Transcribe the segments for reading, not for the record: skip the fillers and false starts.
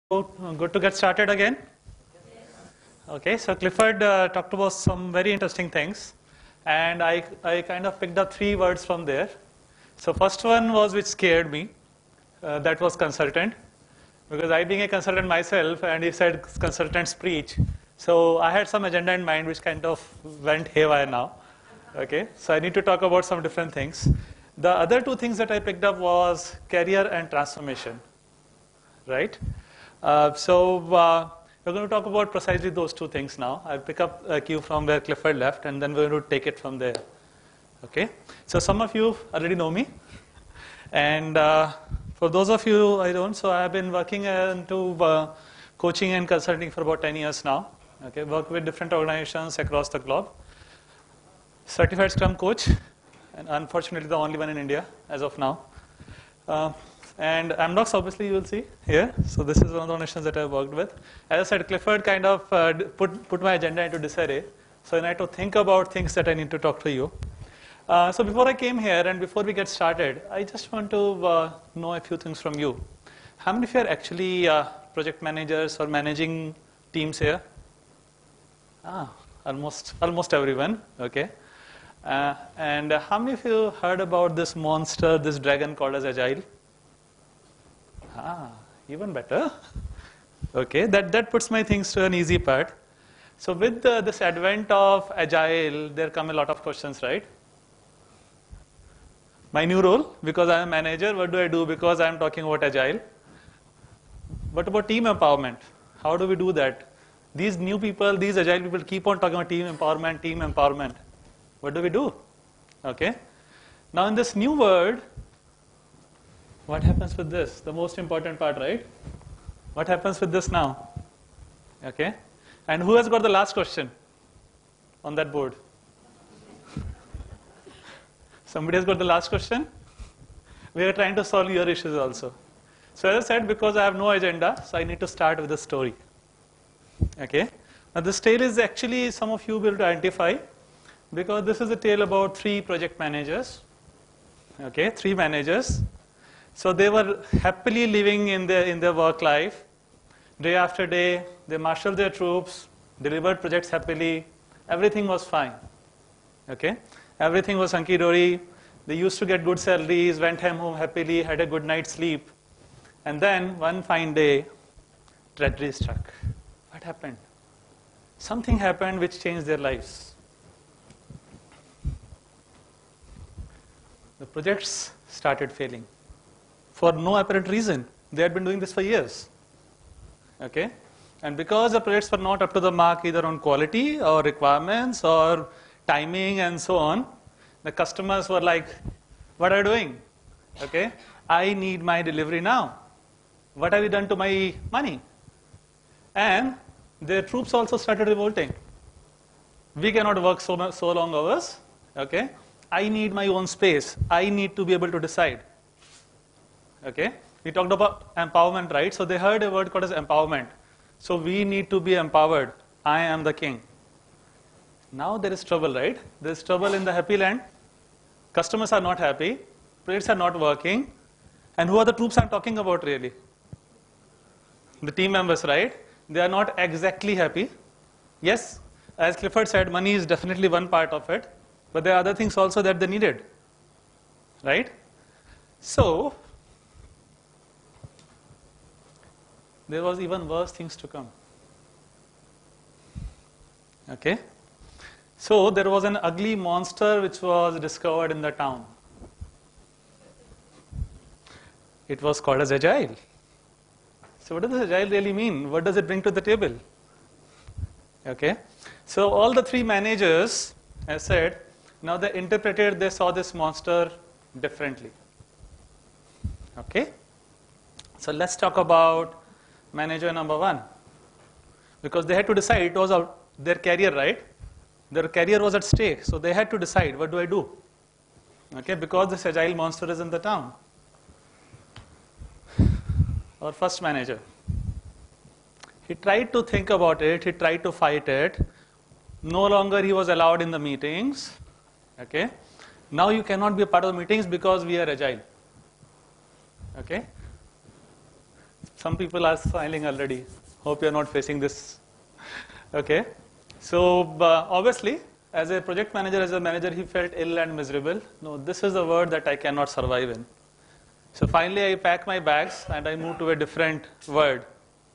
Good to get started again. Okay, so Clifford talked about some very interesting things, and I kind of picked up three words from there. So first one was which scared me, that was consultant, because I being a consultant myself, and he said consultants preach. So I had some agenda in mind which kind of went haywire now. Okay, so I need to talk about some different things. The other two things that I picked up was career and transformation, right? We're going to talk about precisely those two things now. I'll pick up a cue from where Clifford left, and then we're going to take it from there. Okay? So some of you already know me. And for those of you I don't, so I've been working into coaching and consulting for about 10 years now. Okay? Work with different organizations across the globe. Certified Scrum Coach, and unfortunately the only one in India as of now. And Amdocs, obviously, you will see here. So this is one of the organizations that I've worked with. As I said, Clifford kind of put my agenda into disarray. So I had to think about things that I need to talk to you. So before I came here and before we get started, I just want to know a few things from you. How many of you are actually project managers or managing teams here? Almost everyone. Okay. And how many of you heard about this monster, this dragon called as Agile? Even better. Okay, that puts my things to an easy part. So with this advent of Agile, there come a lot of questions, right? My new role, because I am a manager, what do I do because I am talking about Agile? What about team empowerment? How do we do that? These new people, these Agile people keep on talking about team empowerment, team empowerment. What do we do? Okay. Now in this new world, what happens with this? The most important part, right? What happens with this now? Okay. And who has got the last question on that board? Somebody has got the last question? We are trying to solve your issues also. So as I said, because I have no agenda, so I need to start with a story. Okay. Now this tale is actually, some of you will identify, because this is a tale about three project managers. Okay, three managers. So they were happily living in their work life. Day after day, they marshaled their troops, delivered projects happily. Everything was fine. Okay? Everything was hunky-dory. They used to get good salaries, went home happily, had a good night's sleep. And then, one fine day, tragedy struck. What happened? Something happened which changed their lives. The projects started failing. For no apparent reason. They had been doing this for years. Okay? And because the projects were not up to the mark either on quality or requirements or timing and so on, the customers were like, what are you doing? Okay? I need my delivery now. What have you done to my money? And their troops also started revolting. We cannot work so long hours. Okay? I need my own space. I need to be able to decide. Okay, we talked about empowerment, right? So they heard a word called as empowerment. So we need to be empowered. I am the king. Now there is trouble, right? There is trouble in the happy land. Customers are not happy. Projects are not working. And who are the troops I'm talking about really? The team members, right? They are not exactly happy. Yes, as Clifford said, money is definitely one part of it. But there are other things also that they needed. Right? So there was even worse things to come. Okay? So there was an ugly monster which was discovered in the town. It was called as Agile. So what does Agile really mean? What does it bring to the table? Okay? So all the three managers, as I said, now they saw this monster differently. Okay? So let's talk about manager number one, because they had to decide. It was their career, right? Their career was at stake, so they had to decide, what do I do? Okay, because this Agile monster is in the town. Our first manager, he tried to think about it, he tried to fight it. No longer he was allowed in the meetings. Okay, now you cannot be a part of the meetings because we are Agile. Okay. Some people are smiling already. Hope you're not facing this. Okay. So obviously, as a project manager, as a manager, he felt ill and miserable. No, this is a world that I cannot survive in. So finally, I pack my bags and I move to a different world.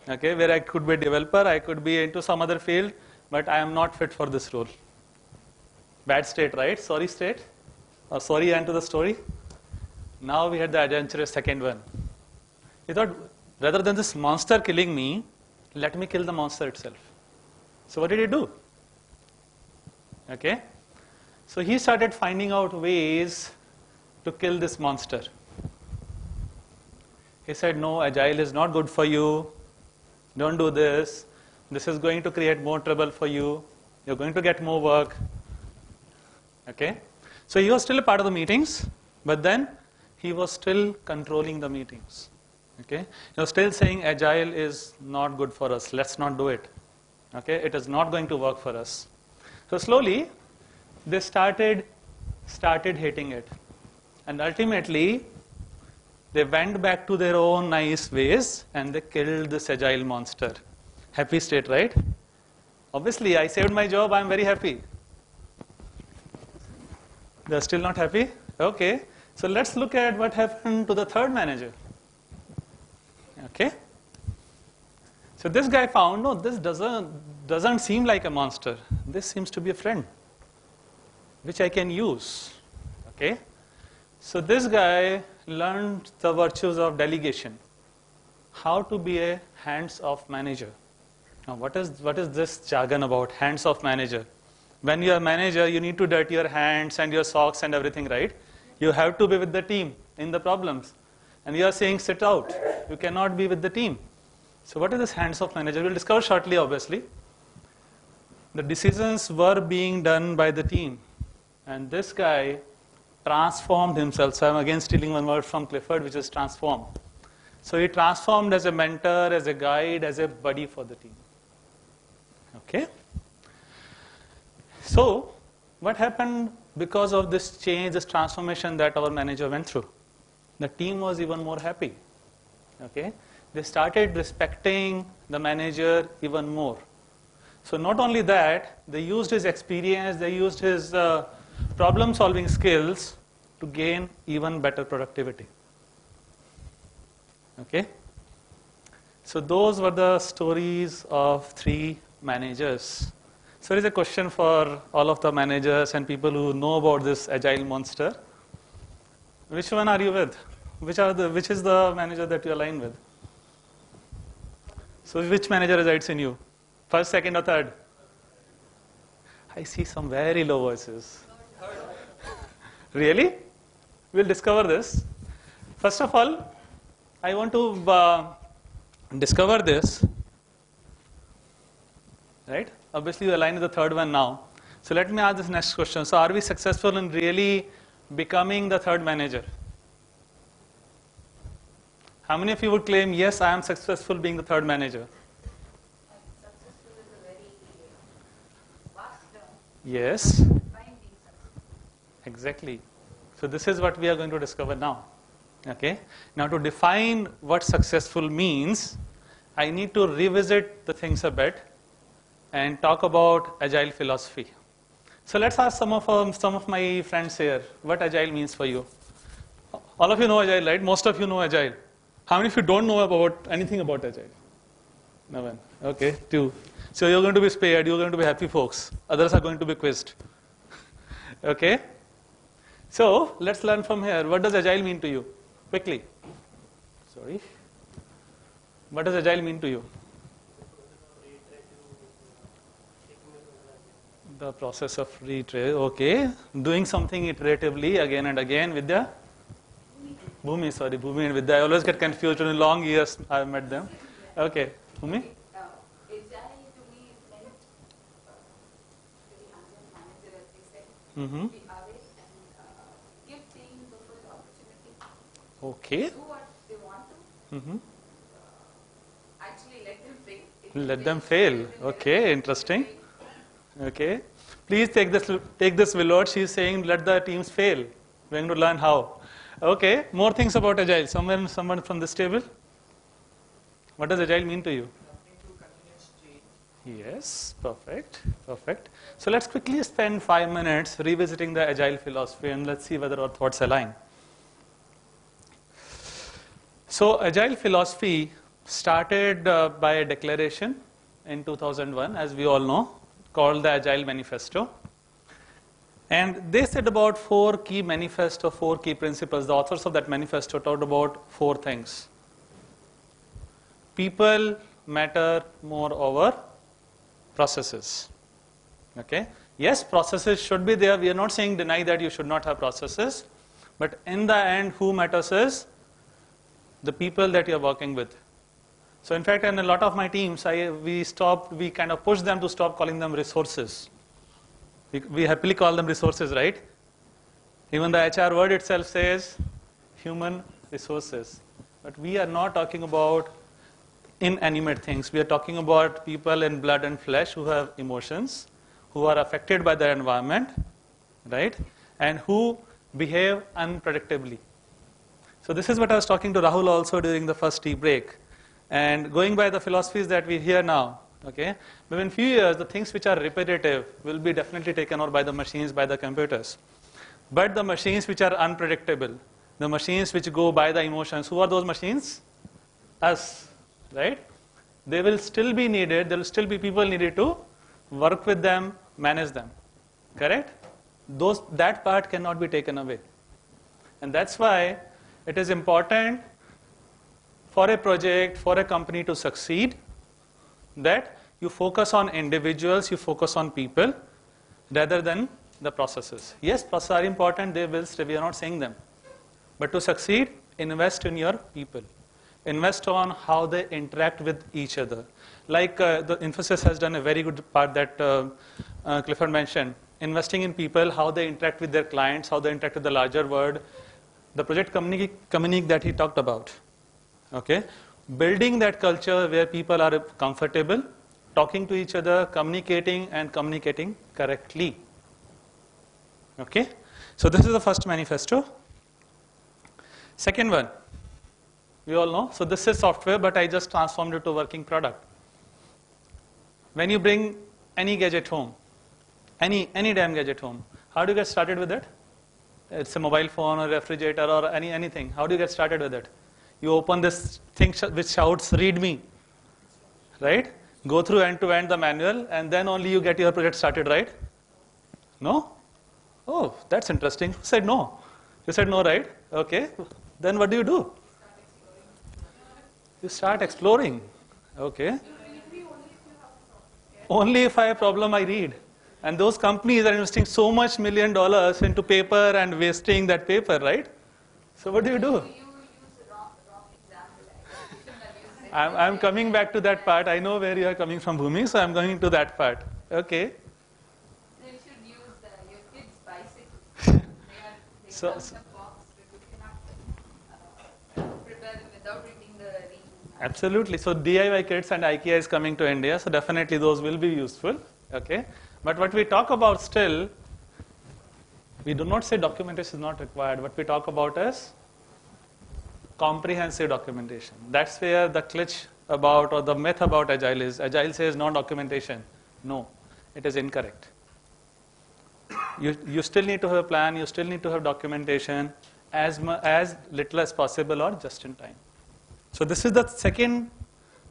Okay, where I could be a developer, I could be into some other field, but I am not fit for this role. Bad state, right? Sorry state. Or sorry end to the story. Now we had the adventurous second one. He thought, rather than this monster killing me, let me kill the monster itself. So what did he do? Okay. So he started finding out ways to kill this monster. He said, no, agile is not good for you. Don't do this. This is going to create more trouble for you. You're going to get more work. Okay. So he was still a part of the meetings, but then he was still controlling the meetings. Okay. He was still saying agile is not good for us. Let's not do it. Okay. It is not going to work for us. So slowly, they started hating it. And ultimately, they went back to their own nice ways and they killed this agile monster. Happy state, right? Obviously, I saved my job, I'm very happy. They're still not happy? Okay. So let's look at what happened to the third manager. Okay. So this guy found, no, this doesn't seem like a monster. This seems to be a friend, which I can use. Okay. So this guy learned the virtues of delegation, how to be a hands-off manager. Now, what is this jargon about hands-off manager? When you are a manager, you need to dirty your hands and your socks and everything, right? You have to be with the team in the problems. And you are saying sit out. You cannot be with the team. So what is this hands-off manager? We'll discover shortly, obviously. The decisions were being done by the team. And this guy transformed himself. So I'm again stealing one word from Clifford, which is transform. So he transformed as a mentor, as a guide, as a buddy for the team. Okay. So what happened because of this change, this transformation that our manager went through? The team was even more happy. Okay. They started respecting the manager even more. So not only that, they used his experience, they used his problem-solving skills to gain even better productivity. Okay? So those were the stories of 3 managers. So there is a question for all of the managers and people who know about this agile monster. Which one are you with? Which is the manager that you align with? So which manager resides in you? First, second, or third? I see some very low voices. Really? We'll discover this. First of all, I want to discover this. Right? Obviously, you align with the third one now. So let me ask this next question. So are we successful in really becoming the third manager? How many of you would claim, yes, I am successful being the third manager? Successful is a very vast term. Yes. Define being successful. Exactly. So this is what we are going to discover now. Okay. Now to define what successful means, I need to revisit the things a bit and talk about agile philosophy. So let's ask some of my friends here what agile means for you. All of you know agile, right? Most of you know agile. How many of you don't know anything about agile? No one. Okay, 2. So you're going to be spared. You're going to be happy folks. Others are going to be quizzed. Okay. So let's learn from here. What does agile mean to you? Quickly. Sorry. What does agile mean to you? The process of reiterate. Okay. Doing something iteratively again and again with the Bhumi and Vidya. I always get confused. In long years I've met them. Okay. Bhumi? Agile to me is meant to the hands-on manager, as we said, Mm-hmm. be aware and give team the full opportunity Okay. to do what they want to. Mm-hmm. Actually, let them fail. If Let they them fail. Okay, interesting. Okay. Please take this Willard. She's saying let the teams fail. We're going to learn how. Okay. More things about agile. Someone from this table? What does agile mean to you? Yes, perfect, perfect. So let's quickly spend 5 minutes revisiting the agile philosophy and let's see whether our thoughts align. So agile philosophy started by a declaration in 2001, as we all know, called the Agile Manifesto. And they said about 4 key manifesto, 4 key principles. The authors of that manifesto talked about 4 things. People matter more over processes. Okay? Yes, processes should be there. We are not saying deny that you should not have processes. But in the end, who matters is the people that you are working with. So in fact, in a lot of my teams, we kind of push them to stop calling them resources. We happily call them resources, right? Even the HR word itself says human resources. But we are not talking about inanimate things. We are talking about people in blood and flesh who have emotions, who are affected by their environment, right? And who behave unpredictably. So this is what I was talking to Rahul also during the first tea break. And going by the philosophies that we hear now, okay, within a few years, the things which are repetitive will be definitely taken over by the machines, by the computers. But the machines which are unpredictable, the machines which go by the emotions, who are those machines? Us, right? They will still be needed, there will still be people needed to work with them, manage them, correct? That part cannot be taken away. And that's why it is important for a project, for a company to succeed, that you focus on individuals, you focus on people, rather than the processes. Yes, processes are important, they will stay, we are not saying them. But to succeed, invest in your people. Invest on how they interact with each other. Like the Infosys has done a very good part that Clifford mentioned. Investing in people, how they interact with their clients, how they interact with the larger world. The project Communique that he talked about. Okay, building that culture where people are comfortable, talking to each other, communicating and communicating correctly. Okay, so this is the first manifesto. Second one, we all know, so this is software, but I just transformed it to working product. When you bring any gadget home, any damn gadget home, how do you get started with it? It's a mobile phone or refrigerator or anything. How do you get started with it? You open this thing which shouts, read me, right? Go through end to end the manual and then only you get your project started, right? No? Oh, that's interesting. Who said no? You said no, right? Okay. Then what do? You start exploring. Okay. Only if I have a problem I read. And those companies are investing so much $1 million into paper and wasting that paper, right? So what do? I'm coming back to that part. I know where you are coming from, Bhumi, so I'm going to that part. Okay. You should use your kids' bicycle. They come in a box, but you cannot prepare them without reading the reading. Absolutely. So DIY kits and IKEA is coming to India, so definitely those will be useful. Okay. But what we talk about still, we do not say documentation is not required. What we talk about is comprehensive documentation. That's where the glitch about or the myth about Agile is. Agile says no documentation. No, it is incorrect. You still need to have a plan, you still need to have documentation as little as possible or just in time. So this is the second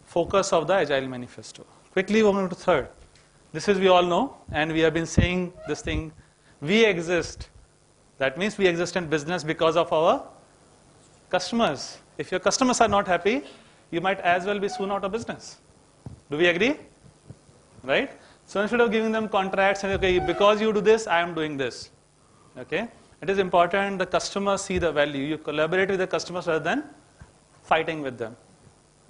focus of the Agile Manifesto. Quickly we're going to third. This is we all know, and we have been saying this thing, we exist. That means we exist in business because of our customers. If your customers are not happy, you might as well be soon out of business. Do we agree? Right? So instead of giving them contracts and okay, because you do this, I am doing this. Okay? It is important the customers see the value. You collaborate with the customers rather than fighting with them.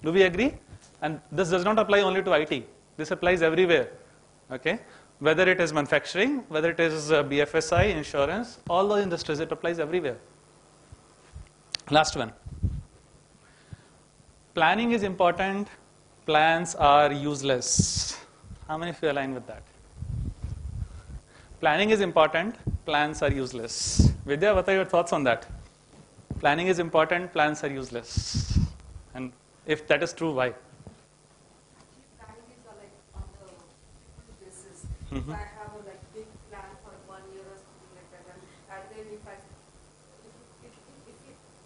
Do we agree? And this does not apply only to IT. This applies everywhere. Okay? Whether it is manufacturing, whether it is BFSI, insurance, all the industries, it applies everywhere. Last one. Planning is important. Plans are useless. How many of you align with that? Planning is important. Plans are useless. Vidya, what are your thoughts on that? Planning is important. Plans are useless. And If that is true, why? Actually, planning is like on the people basis. Mhm. If I have a like big plan for 1 year or something like that, and then if it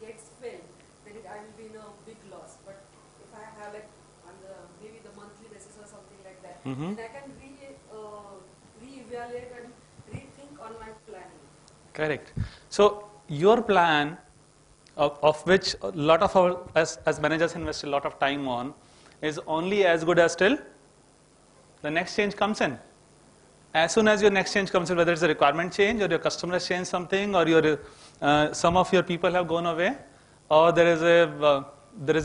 gets failed, then I will be in a big loss. But if I have like on the maybe the monthly basis or something like that, Mhm. then I can reevaluate and rethink on my planning. Correct. So your plan, of which a lot of our as managers invest a lot of time on, is only as good as till the next change comes in. As soon as your next change comes in, whether it's a requirement change or your customer has changed something, or your some of your people have gone away, or there is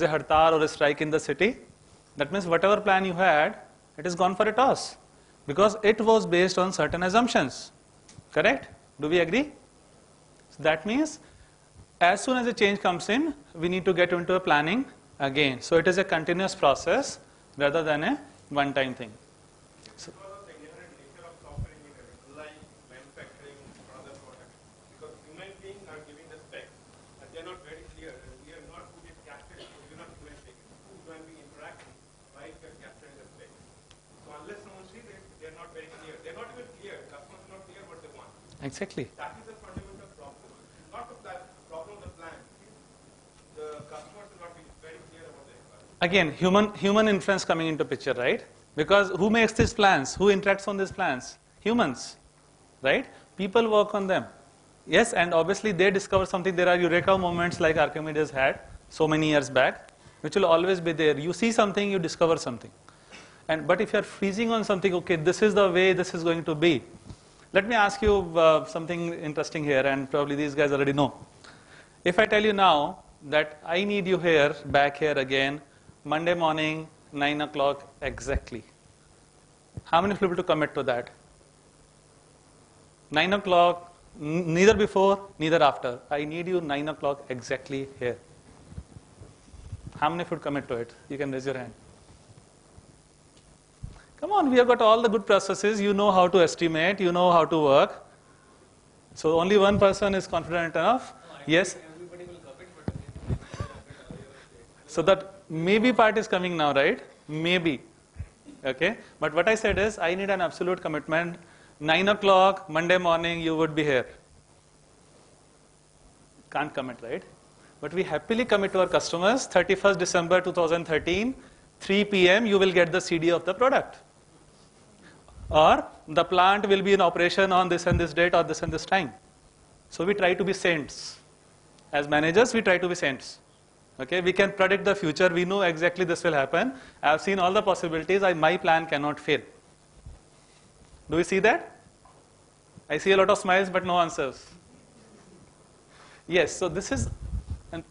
a hartal or a strike in the city, that means whatever plan you had, it is gone for a toss, because it was based on certain assumptions. Correct? Do we agree? So that means as soon as a change comes in, we need to get into a planning again. So it is a continuous process rather than a one-time thing. So, Because of the inherent nature of software engineering, unlike manufacturing or other products, because human beings are giving the specs, and they're not very clear, and we are not put it captured, so we're not implementing it. When we interact, why we are capturing the specs? So unless someone sees it, they're not very clear. They're not even clear. Customers are not clear what they want. exactly. That is a fundamental problem. Not the problem of the plan. The customers will not be very clear about the requirements. Again, human influence coming into picture, right? Because who makes these plans? Who interacts on these plans? Humans, right? People work on them. Yes, and obviously they discover something. There are eureka moments like Archimedes had so many years back, which will always be there. You see something, you discover something. But if you are freezing on something, okay, this is the way this is going to be. Let me ask you something interesting here, and probably these guys already know. If I tell you now that I need you here, back here again, Monday morning, 9 o'clock exactly. How many people to commit to that? 9 o'clock, neither before, neither after. I need you 9 o'clock exactly here. How many would commit to it? You can raise your hand. Come on, we have got all the good processes. You know how to estimate, you know how to work. So only one person is confident enough. Yes? Everybody will commit, but again, So that maybe part is coming now, right? Maybe. Okay? But what I said is, I need an absolute commitment. 9 o'clock, Monday morning, you would be here. Can't commit, right? But we happily commit to our customers, 31st December 2013, 3 p.m., you will get the CD of the product. Or the plant will be in operation on this and this date or this and this time. So we try to be saints. As managers, we try to be saints. Okay, we can predict the future. We know exactly this will happen. I have seen all the possibilities. My plan cannot fail. Do you see that? I see a lot of smiles, but no answers. Yes, so this is,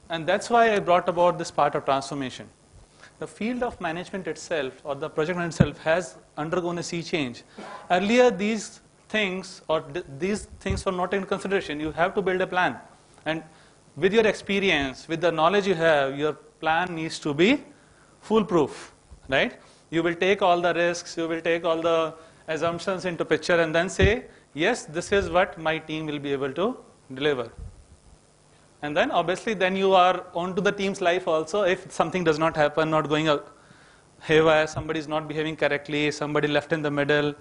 and that's why I brought about this part of transformation. The field of management itself, or the project management itself, has undergone a sea change. Earlier, these things, or these things were not in consideration. You have to build a plan. And with your experience, with the knowledge you have, your plan needs to be foolproof, right? You will take all the risks, you will take all the assumptions into picture and then say, yes, this is what my team will be able to deliver. And then obviously then you are on to the team's life also. If something does not happen, not going haywire, somebody is not behaving correctly, somebody left in the middle,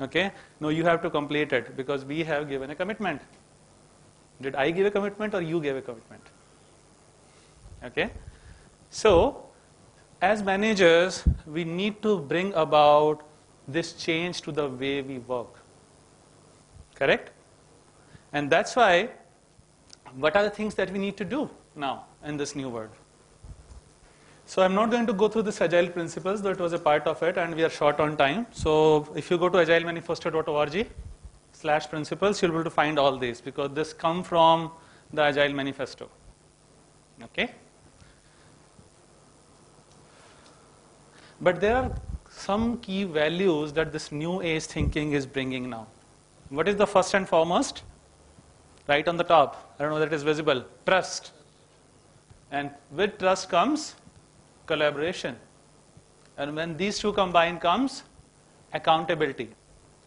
okay? No, you have to complete it because we have given a commitment. Did I give a commitment or you gave a commitment? Okay? So, as managers, we need to bring about this change to the way we work. Correct? And that's why, what are the things that we need to do now in this new world? So I'm not going to go through this agile principles, though it was a part of it and we are short on time. So if you go to agilemanifesto.org/principles, you'll be able to find all these because this come from the Agile Manifesto. Okay? But there are some key values that this new age thinking is bringing now. What is the first and foremost? Right on the top. I don't know whether it is visible. Trust. And with trust comes collaboration. And when these two combine comes accountability.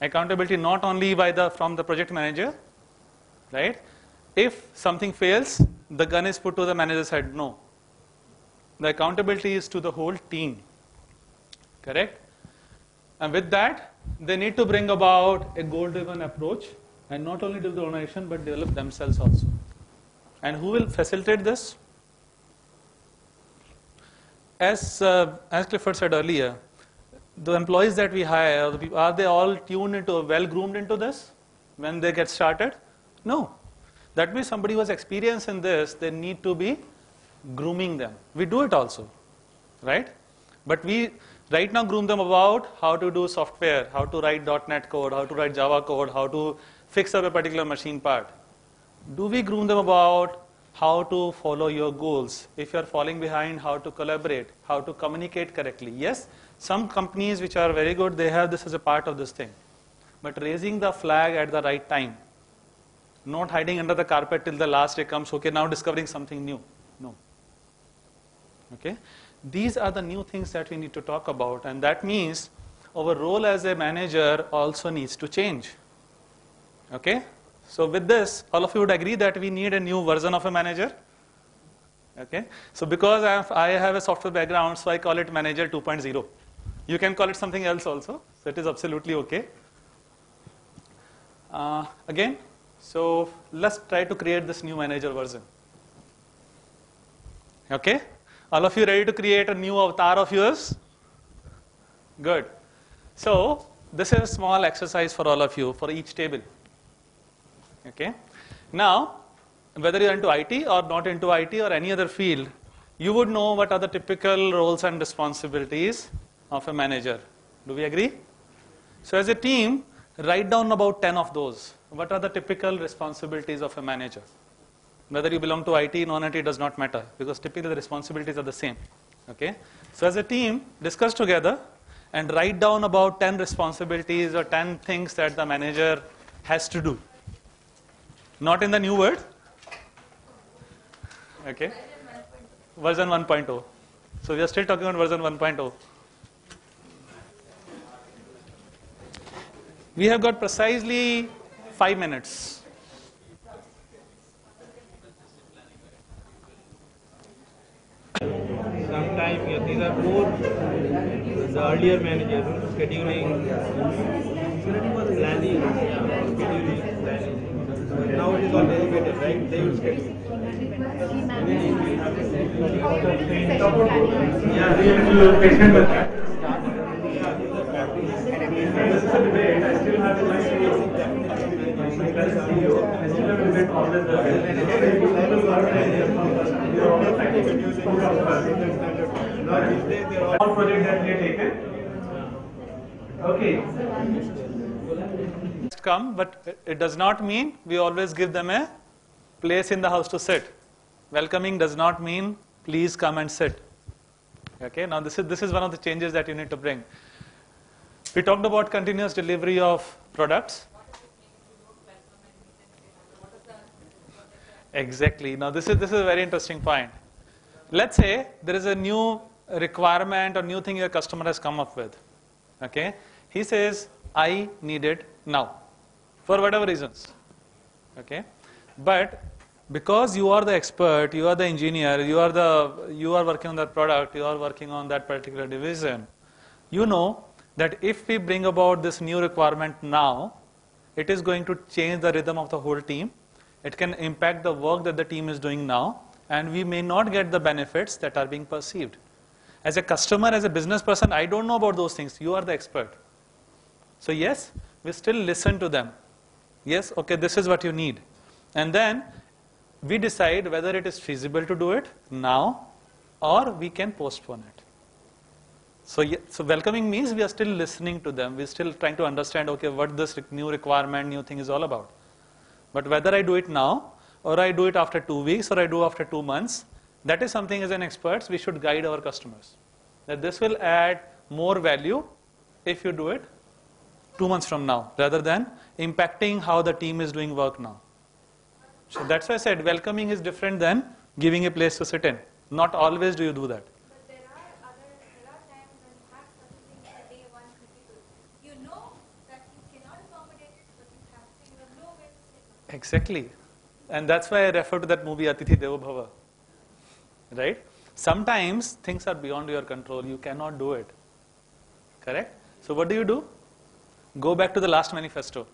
Accountability not only from the project manager, right? If something fails, the gun is put to the manager's head. No. The accountability is to the whole team. Correct? And with that, they need to bring about a goal-driven approach and not only develop the organization but develop themselves also. And who will facilitate this? As Clifford said earlier, the employees that we hire, are they all tuned into, well-groomed into this when they get started? No. That means somebody who has experience in this, they need to be grooming them. We do it also, right? But we right now groom them about how to do software, how to write .NET code, how to write Java code, how to fix up a particular machine part. Do we groom them about how to follow your goals? If you are falling behind, how to collaborate, how to communicate correctly? Yes, some companies which are very good, they have this as a part of this thing. But raising the flag at the right time, not hiding under the carpet till the last day comes, okay, now discovering something new. No. Okay? These are the new things that we need to talk about, and that means our role as a manager also needs to change. Okay? So with this, all of you would agree that we need a new version of a manager? Okay? So because I have a software background, so I call it Manager 2.0. You can call it something else also, so it is absolutely okay. Again, so let's try to create this new manager version. Okay? All of you ready to create a new avatar of yours? Good. So this is a small exercise for all of you for each table. Okay? Now, whether you're into IT or not into IT or any other field, you would know what are the typical roles and responsibilities of a manager. Do we agree? So as a team, write down about 10 of those. What are the typical responsibilities of a manager? Whether you belong to IT, non-IT does not matter, because typically the responsibilities are the same. Okay? So as a team, discuss together and write down about 10 responsibilities or 10 things that the manager has to do. Not in the new word. Okay? Version 1.0. So we are still talking about version 1.0. We have got precisely 5 minutes. Sometimes these are more the earlier managers, scheduling, planning, scheduling, planning. Now it is all delegated, right? They will schedule. Yeah, we will patient with that. This is a debate. I still have to all project that we have taken. Okay. Come, but it does not mean we always give them a place in the house to sit. Welcoming does not mean please come and sit. Okay, now this is one of the changes that you need to bring. We talked about continuous delivery of products. Exactly. Now this is a very interesting point. Let's say there is a new requirement or new thing your customer has come up with. Okay, he says I need it now, for whatever reasons. Okay, but because you are the expert, you are the engineer, you are working on that product, you are working on that particular division, you know that if we bring about this new requirement now, it is going to change the rhythm of the whole team. It can impact the work that the team is doing now, and we may not get the benefits that are being perceived. As a customer, as a business person, I don't know about those things. You are the expert. So yes, we still listen to them. Yes, okay, this is what you need. And then we decide whether it is feasible to do it now or we can postpone it. So welcoming means we are still listening to them. We're still trying to understand, okay, what this new requirement, new thing is all about. But whether I do it now or I do it after 2 weeks or I do after 2 months, that is something as an experts we should guide our customers. That this will add more value if you do it 2 months from now rather than impacting how the team is doing work now. So that's why I said welcoming is different than giving a place to sit in. Not always do you do that. But there are times when you have something that day one critical. You know that you cannot accommodate it, but you have no way to say no. Exactly. And that's why I refer to that movie Atithi Devo Bhava. Right? Sometimes things are beyond your control. You cannot do it. Correct? So what do? Go back to the last manifesto.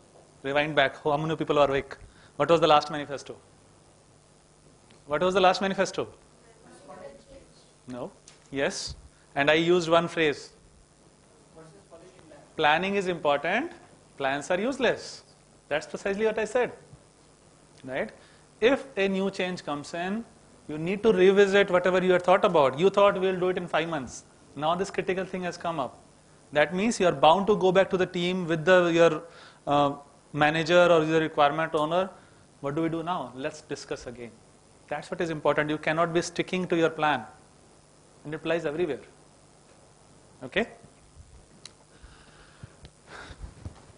Rewind back. How many people are awake? What was the last manifesto? What was the last manifesto? No. Yes. And I used one phrase. Planning is important. Plans are useless. That's precisely what I said. Right? If a new change comes in, you need to revisit whatever you had thought about. You thought we'll do it in 5 months. Now this critical thing has come up. That means you are bound to go back to the team with your manager or your requirement owner. What do we do now? Let's discuss again. That's what is important. You cannot be sticking to your plan. And it applies everywhere. Okay?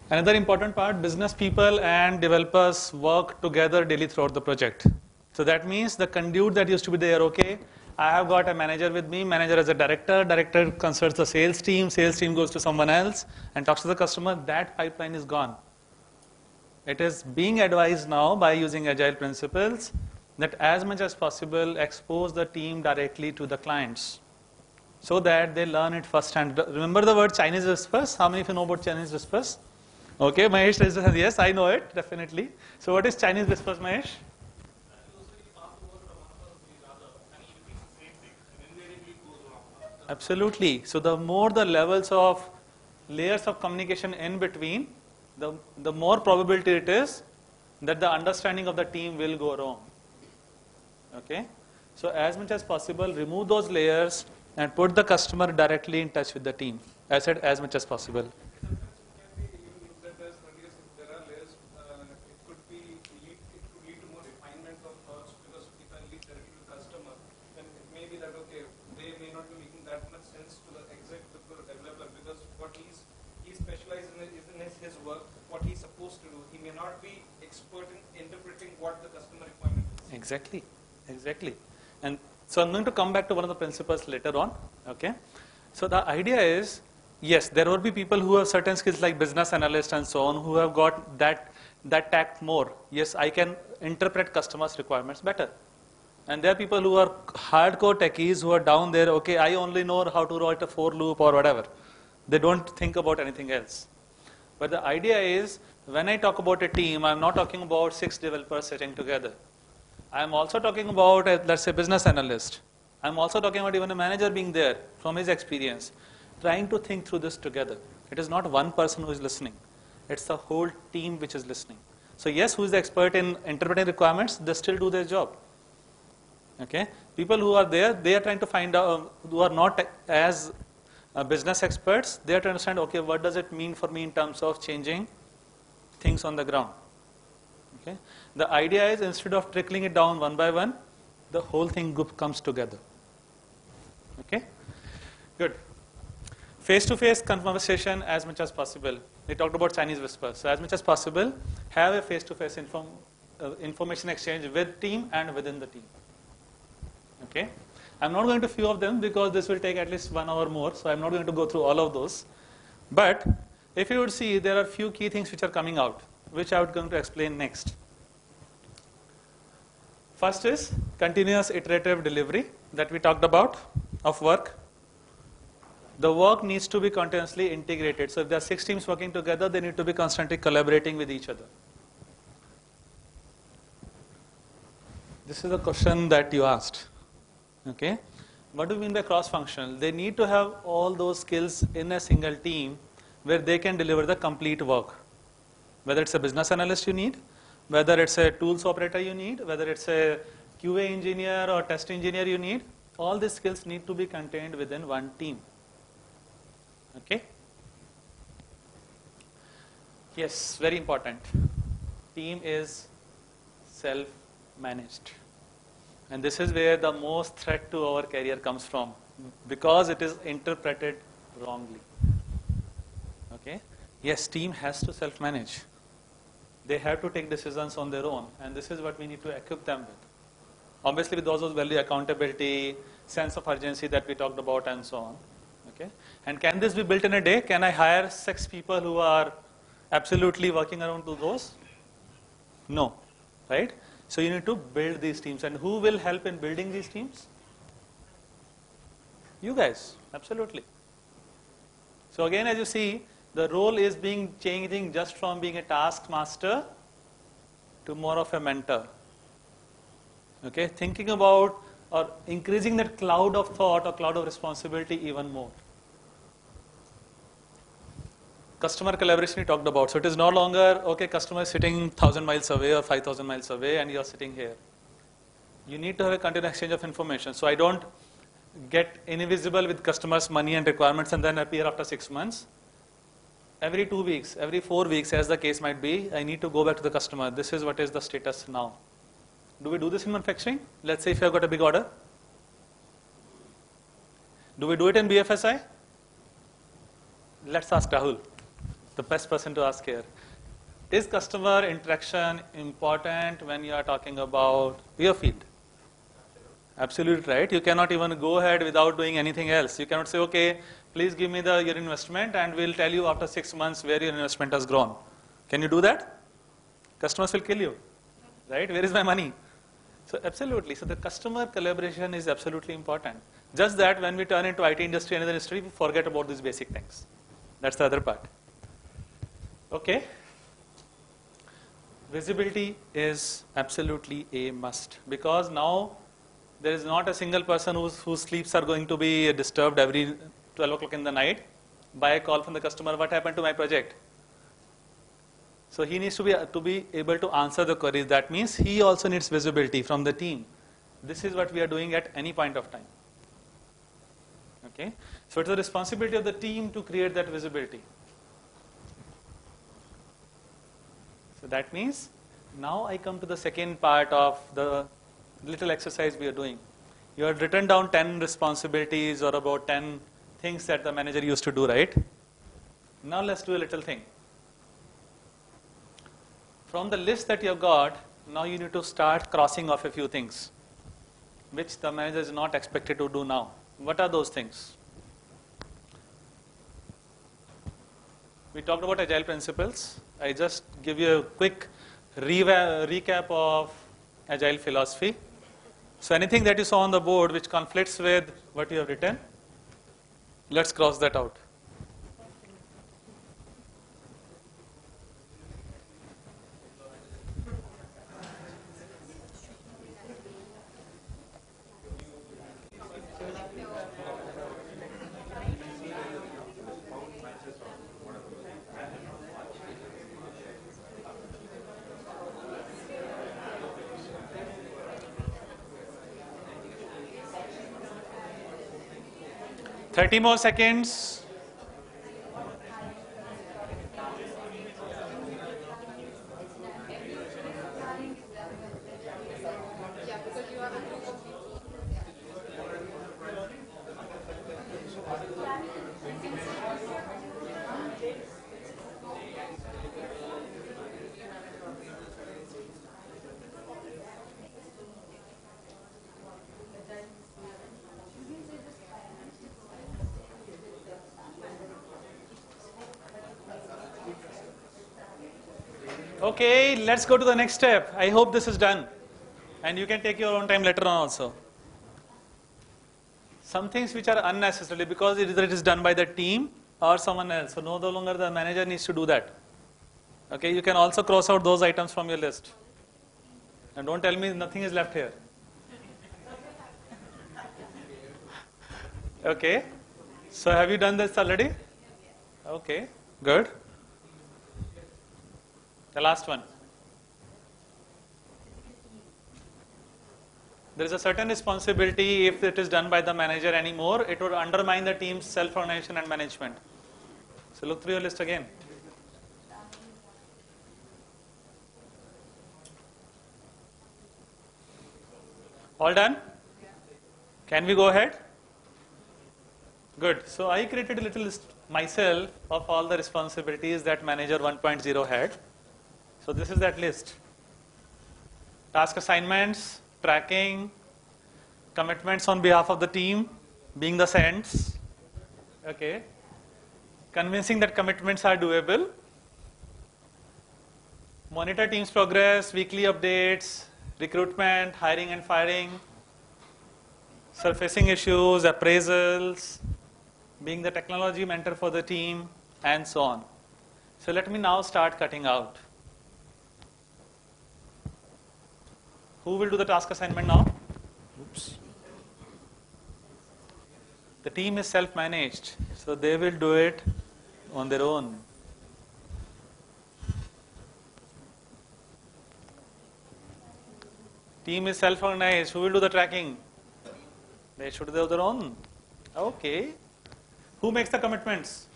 Another important part, business people and developers work together daily throughout the project. So that means the conduit that used to be there, okay, I have got a manager with me, manager is a director, director consults the sales team goes to someone else and talks to the customer, that pipeline is gone. It is being advised now by using agile principles that as much as possible expose the team directly to the clients so that they learn it firsthand. Remember the word Chinese whispers? How many of you know about Chinese whispers? Okay, Mahesh raises his hand. Yes, I know it, definitely. So what is Chinese whispers, Mahesh? Absolutely. So the more the levels of layers of communication in between, the more probability it is that the understanding of the team will go wrong. Okay? So as much as possible, remove those layers and put the customer directly in touch with the team. I said as much as possible. Exactly, exactly. And so I'm going to come back to one of the principles later on. Okay. So the idea is, yes, there will be people who have certain skills like business analyst and so on who have got that tact more. Yes, I can interpret customers' requirements better. And there are people who are hardcore techies who are down there, okay, I only know how to write a for loop or whatever. They don't think about anything else. But the idea is, when I talk about a team, I'm not talking about 6 developers sitting together. I'm also talking about, let's say, business analyst. I'm also talking about even a manager being there from his experience, trying to think through this together. It is not one person who is listening. It's the whole team which is listening. So yes, who is the expert in interpreting requirements, they still do their job. Okay? People who are there, they are trying to find out, who are not as business experts, they are to understand, okay, what does it mean for me in terms of changing things on the ground. Okay? The idea is, instead of trickling it down one by one, the whole thing comes together. Okay? Good. Face-to-face conversation as much as possible. We talked about Chinese whispers. So as much as possible, have a face-to-face information exchange with team and within the team. Okay? I'm not going to few of them because this will take at least 1 hour more, so I'm not going to go through all of those. But if you would see, there are few key things which are coming out, which I would going to explain next. First is continuous iterative delivery that we talked about of work. The work needs to be continuously integrated. So if there are 6 teams working together, they need to be constantly collaborating with each other. This is a question that you asked. Okay? What do we mean by cross-functional? They need to have all those skills in a single team where they can deliver the complete work. Whether it's a business analyst you need, whether it's a tools operator you need, whether it's a QA engineer or test engineer you need, all these skills need to be contained within one team. Okay? Yes, very important. Team is self-managed. And this is where the most threat to our career comes from, because it is interpreted wrongly. Okay? Yes, team has to self-manage. They have to take decisions on their own, and this is what we need to equip them with. Obviously, with those value, accountability, sense of urgency that we talked about, and so on. Okay? And can this be built in a day? Can I hire 6 people who are absolutely working around to those? No. Right? So you need to build these teams. And who will help in building these teams? You guys, absolutely. So again, as you see, the role is being changing just from being a taskmaster to more of a mentor. Okay, thinking about or increasing that cloud of thought or cloud of responsibility even more. Customer collaboration we talked about. So it is no longer, okay, customer is sitting 1,000 miles away or 5,000 miles away and you are sitting here. You need to have a continuous exchange of information. So I don't get invisible with customers' money and requirements and then appear after 6 months. Every 2 weeks, every 4 weeks, as the case might be, I need to go back to the customer. This is what is the status now. Do we do this in manufacturing? Let's say if you have got a big order. Do we do it in BFSI? Let's ask Rahul, the best person to ask here. Is customer interaction important when you are talking about your field? Absolutely right. You cannot even go ahead without doing anything else. You cannot say, okay, please give me your investment and we'll tell you after 6 months where your investment has grown. Can you do that? Customers will kill you, right? Where is my money? So absolutely. So the customer collaboration is absolutely important. Just that when we turn into IT industry and other industry, we forget about these basic things. That's the other part. Okay. Visibility is absolutely a must because now there is not a single person whose sleeps are going to be disturbed every 12 o'clock in the night by a call from the customer, what happened to my project? So he needs to be able to answer the queries. That means he also needs visibility from the team. This is what we are doing at any point of time. Okay? So it's the responsibility of the team to create that visibility. So that means now I come to the second part of the little exercise we are doing. You have written down 10 responsibilities or about 10 things that the manager used to do, right? Now let's do a little thing. From the list that you have got, now you need to start crossing off a few things, which the manager is not expected to do now. What are those things? We talked about agile principles. I just give you a quick recap of agile philosophy. So anything that you saw on the board which conflicts with what you have written, let's cross that out. Thirty more seconds. Okay, let's go to the next step. I hope this is done. And you can take your own time later on also. Some things which are unnecessary because either it is done by the team or someone else. So no longer the manager needs to do that. Okay, you can also cross out those items from your list. And don't tell me nothing is left here. Okay, so have you done this already? Okay, good. The last one. There is a certain responsibility if it is done by the manager anymore, it would undermine the team's self-organization and management. So look through your list again. All done? Can we go ahead? Good. So I created a little list myself of all the responsibilities that manager 1.0 had. So this is that list. Task assignments, tracking, commitments on behalf of the team, being the sends. Okay. Convincing that commitments are doable. Monitor team's progress, weekly updates, recruitment, hiring and firing. surfacing issues, appraisals, being the technology mentor for the team, and so on. So let me now start cutting out. Who will do the task assignment now? Oops. The team is self-managed, so they will do it on their own. Team is self-organized. Who will do the tracking? They should do their own. Okay. Who makes the commitments?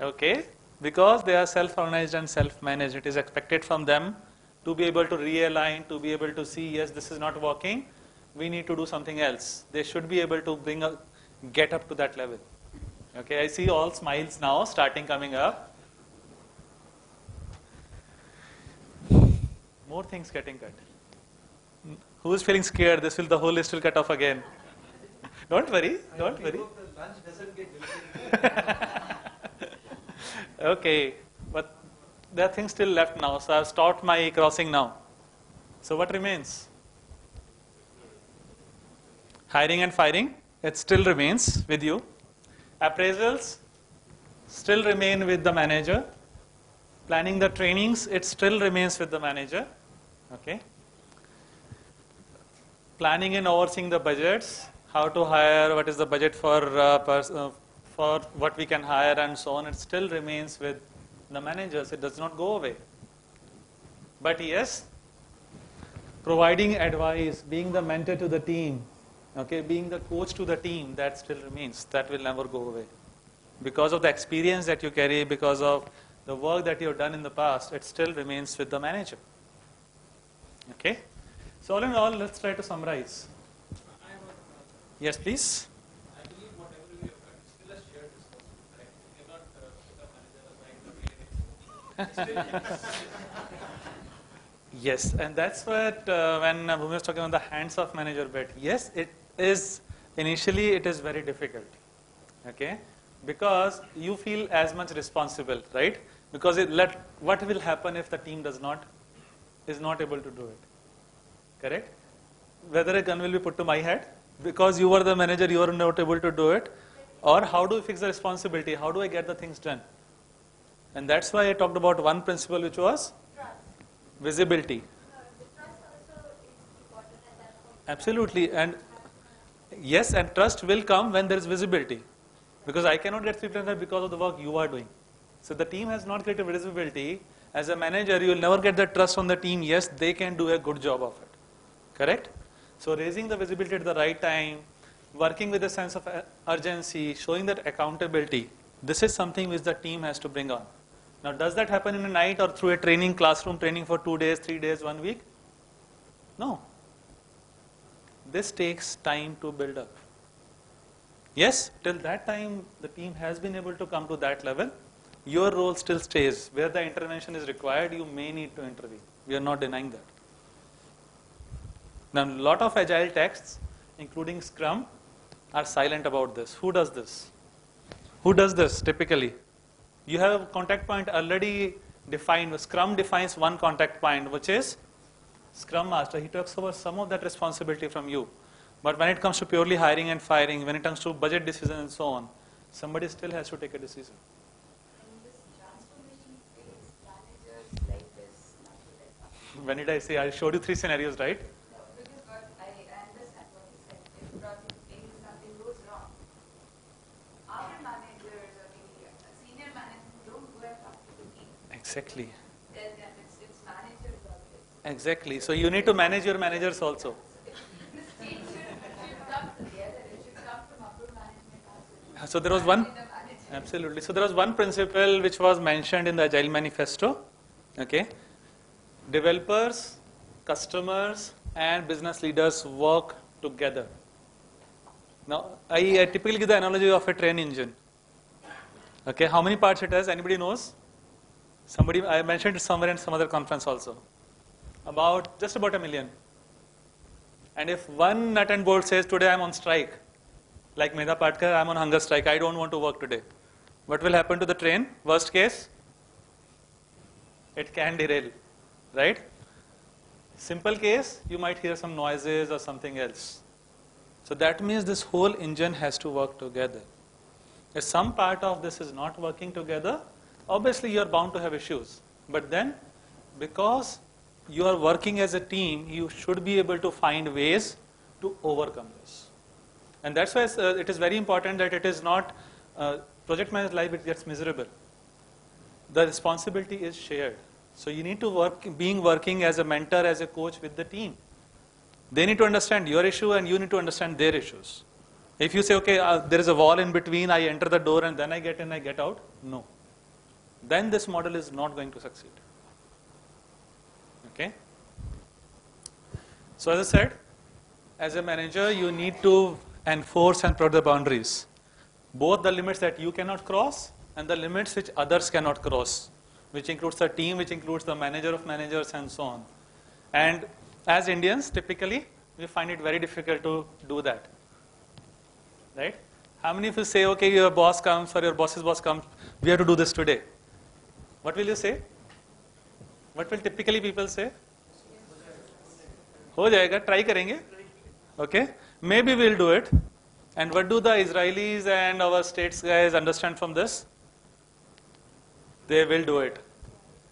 Okay. Because they are self-organized and self-managed, it is expected from them to be able to realign, to be able to see, yes, this is not working, we need to do something else. They should be able to get up to that level. Okay, I see all smiles now starting coming up. More things getting cut. Who is feeling scared? The whole list will cut off again. Don't worry, don't worry. The lunch doesn't get delivered. Okay, but there are things still left now, so I've stopped my crossing now. So what remains? Hiring and firing, it still remains with you. Appraisals still remain with the manager. Planning the trainings, it still remains with the manager. Okay. Planning and overseeing the budgets, how to hire, what is the budget for what we can hire and so on, it still remains with the managers. It does not go away. But yes, providing advice, being the mentor to the team, okay, being the coach to the team, that still remains. That will never go away. Because of the experience that you carry, because of the work that you have done in the past, it still remains with the manager. Okay? So all in all, let's try to summarize. Yes, please. I believe whatever we have done is still a shared responsibility. Right? You cannot put the manager aside. It's still Yes, and that's what when Bhumi was talking on the hands of manager bit. Yes, it is initially it is very difficult. Okay, because you feel as much responsible, right? Because what will happen if the team is not able to do it? Correct? Whether a gun will be put to my head because you were the manager, you were not able to do it, or how do we fix the responsibility? How do I get the things done? And that's why I talked about one principle, which was visibility. Absolutely, and yes, and trust will come when there is visibility, because I cannot get 3% because of the work you are doing. So the team has not created visibility. As a manager, you will never get the trust on the team. Yes, they can do a good job of it. Correct? So raising the visibility at the right time, working with a sense of urgency, showing that accountability, this is something which the team has to bring on. Now, does that happen in a night or through a training, classroom training for 2 days, 3 days, 1 week? No. This takes time to build up. Yes, till that time, the team has been able to come to that level. Your role still stays. Where the intervention is required, you may need to intervene. We are not denying that. Now, a lot of agile texts, including Scrum, are silent about this. Who does this? Who does this typically? You have a contact point already defined. Scrum defines one contact point, which is Scrum Master. He takes over some of that responsibility from you. But when it comes to purely hiring and firing, when it comes to budget decisions and so on, somebody still has to take a decision. In this transformation phase, managers like this not to let up. When did I say? I showed you 3 scenarios, right? No, because what I understand what you said. If project phase something goes wrong, our managers or maybe senior management don't go and talk to the team. Exactly. Tell them it's managers always. Exactly. So you need to manage your managers also. This team should come together. It should come from upper management as well. So there was one. The manager. Absolutely. So there was one principle which was mentioned in the Agile Manifesto. Okay. Developers, customers, and business leaders work together. Now, I typically give the analogy of a train engine. Okay. How many parts it has? Anybody knows? Somebody, I mentioned it somewhere in some other conference also. Just about 1 million. And if one nut and bolt says, today I'm on strike, like Medha Patkar, I'm on hunger strike, I don't want to work today. What will happen to the train? Worst case, it can derail, right? Simple case, you might hear some noises or something else. So that means this whole engine has to work together. If some part of this is not working together, obviously you are bound to have issues. But then, because you are working as a team, you should be able to find ways to overcome this. And that's why it is very important that it is not project managed life, it gets miserable. The responsibility is shared. So you need to working as a mentor, as a coach with the team. They need to understand your issue and you need to understand their issues. If you say, okay, there is a wall in between, I enter the door and then I get in, I get out, no. Then this model is not going to succeed. Okay? So as I said, as a manager, you need to enforce and protect the boundaries. Both the limits that you cannot cross and the limits which others cannot cross, which includes the team, which includes the manager of managers and so on. And as Indians, typically, we find it very difficult to do that. Right? How many of you say, okay, your boss comes or your boss's boss comes, we have to do this today? What will you say? What will typically people say? हो जाएगा, try करेंगे. Okay? Maybe we'll do it. And what do the Israelis and our states guys understand from this? They will do it.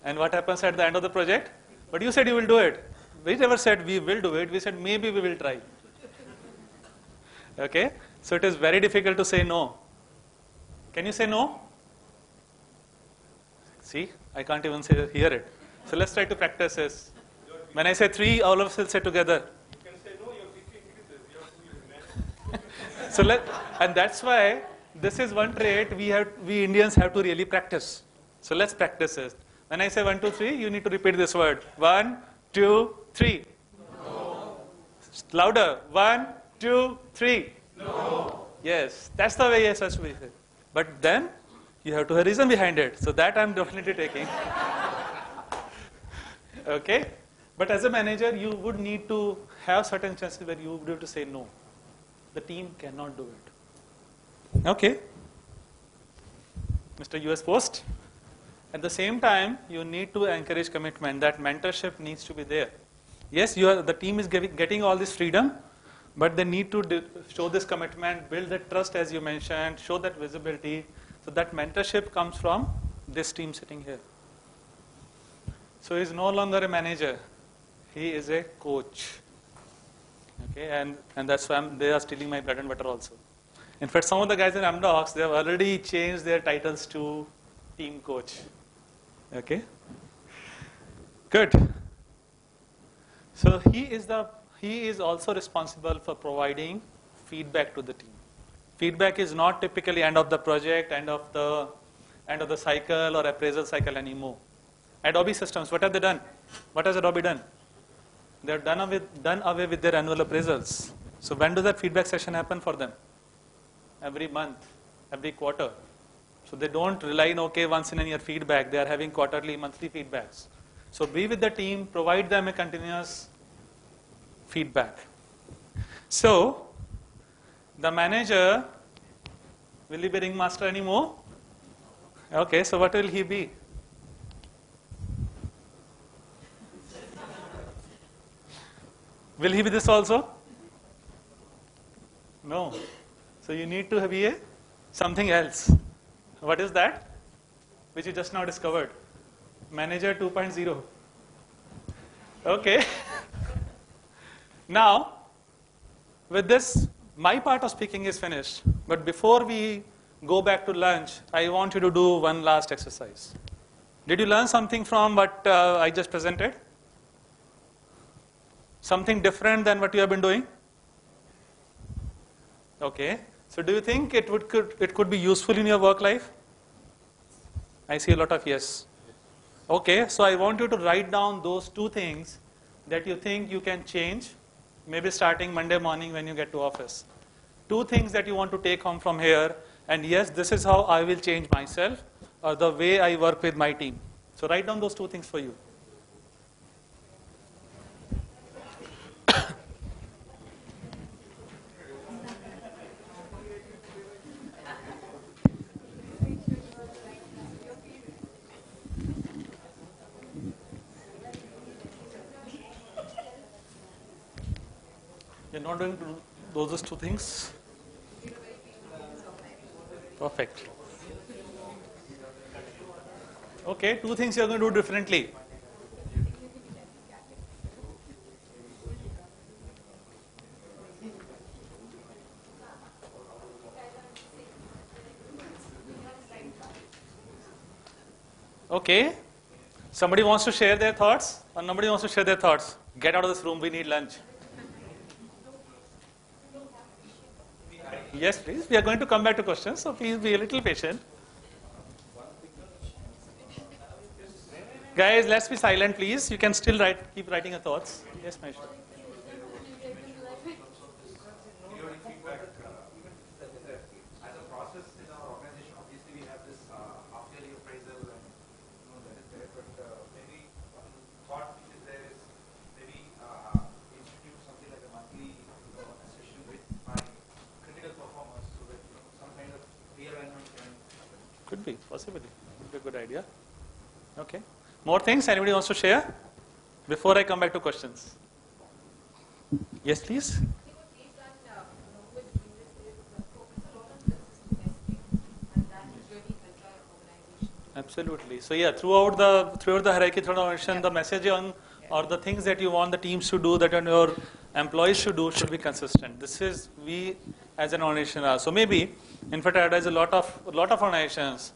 And what happens at the end of the project? But you said you will do it. We never said we will do it. We said maybe we will try. Okay? So it is very difficult to say no. Can you say no? See, I can't even hear it. So let's try to practice this. When I say 3, all of us will say together. You can say no, your BP increases. You have to So and that's why this is one trait we Indians have to really practice. So let's practice this. When I say 1, 2, 3, you need to repeat this word. 1, 2, 3. No. Louder. 1, 2, 3. No. Yes, that's the way it has to be. But then you have to have a reason behind it. So that I'm definitely taking. Okay? But as a manager, you would need to have certain chances where you would have to say no. The team cannot do it. Okay? Mr. US Post. At the same time, you need to encourage commitment. That mentorship needs to be there. Yes, the team is getting all this freedom, but they need to show this commitment, build that trust as you mentioned, show that visibility. So that mentorship comes from this team sitting here. So he's no longer a manager. He is a coach. Okay, and that's why they are stealing my bread and butter also. In fact, some of the guys in Amdocs, they have already changed their titles to team coach. Okay? Good. So he is also responsible for providing feedback to the team. Feedback is not typically end of the project, end of the cycle or appraisal cycle anymore. Adobe Systems, what have they done? What has Adobe done? They have done away with their annual appraisals. So when does that feedback session happen for them? Every month, every quarter. So they don't rely on, okay, once in a year feedback. They are having quarterly, monthly feedbacks. So be with the team, provide them a continuous feedback. So the manager, will he be ringmaster anymore? Okay, so what will he be? Will he be this also? No. So you need to be something else. What is that? Which you just now discovered. Manager 2.0. Okay. Now, with this, my part of speaking is finished. But before we go back to lunch, I want you to do one last exercise. Did you learn something from what I just presented? Something different than what you have been doing? Okay. So do you think it could be useful in your work life? I see a lot of yes. Okay, so I want you to write down those 2 things that you think you can change, maybe starting Monday morning when you get to office. 2 things that you want to take home from here, and yes, this is how I will change myself or the way I work with my team. So write down those 2 things for you. You're not doing those two things? Perfect. Okay, two things you're going to do differently. Okay. Somebody wants to share their thoughts or nobody wants to share their thoughts? Get out of this room, we need lunch. Yes, please. We are going to come back to questions, so please be a little patient. Guys, let's be silent, please. You can still keep writing your thoughts. Yes, Mahesh. Periodic feedback, as a process in our organization, obviously we have this half-yearly appraisal and that is there, but maybe one thought which is there is maybe institute something like a monthly session with my critical performers so that some kind of realignment can happen. Could be, possibly. Could be a good idea. Okay. More things anybody wants to share? Before I come back to questions. Yes, please. Absolutely. So yeah, throughout the hierarchy, throughout the organization, the message on or the things that you want the teams to do, that your employees should do, should be consistent. This is we as an organization are. So maybe, in fact, I advise a lot of organizations.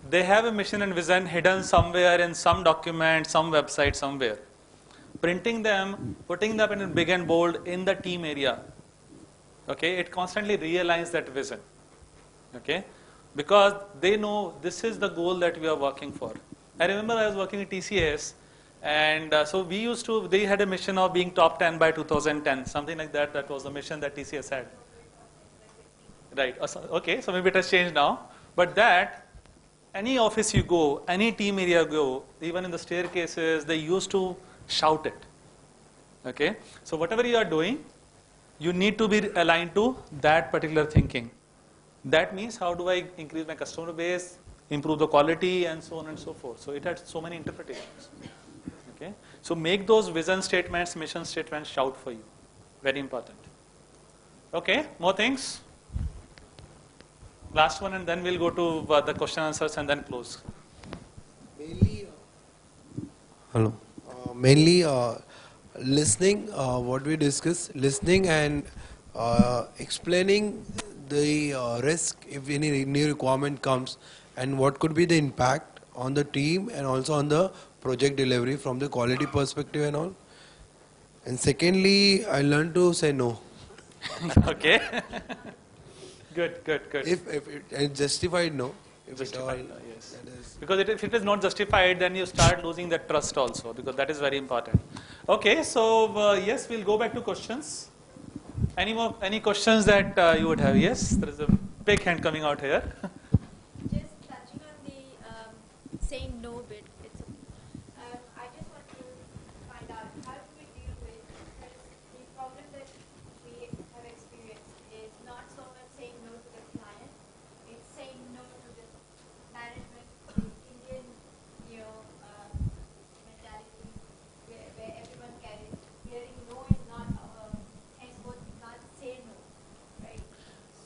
They have a mission and vision hidden somewhere in some document, some website, somewhere. Printing them, putting them in big and bold in the team area. Okay, it constantly realigns that vision. Okay, because they know this is the goal that we are working for. I remember I was working at TCS, and so they had a mission of being top 10 by 2010, something like that. That was the mission that TCS had. Right. Okay, so maybe it has changed now, but that. Any office you go, any team area you go, even in the staircases, they used to shout it. Okay? So whatever you are doing, you need to be aligned to that particular thinking. That means how do I increase my customer base, improve the quality, and so on and so forth. So it had so many interpretations. Okay? So make those vision statements, mission statements shout for you. Very important. Okay? More things? Last one, and then we'll go to the question answers and then close. Mainly listening, what we discuss, listening and explaining the risk if any new requirement comes and what could be the impact on the team and also on the project delivery from the quality perspective and all. And secondly, I learned to say no. Okay. Good. If it justified no. If Justified, it all, yes. that is, Because if it is not justified, then you start losing that trust also, because that is very important. Okay, so yes, we'll go back to questions. Any questions that you would have? Yes, there is a big hand coming out here. Just touching on the saying no bit. I just want to find out how do we deal with, because the problem that we have experienced is not so much saying no to the client, it's saying no to the management, the Indian, mentality, where everyone carries. Hearing no is not henceforth we can't say no, right?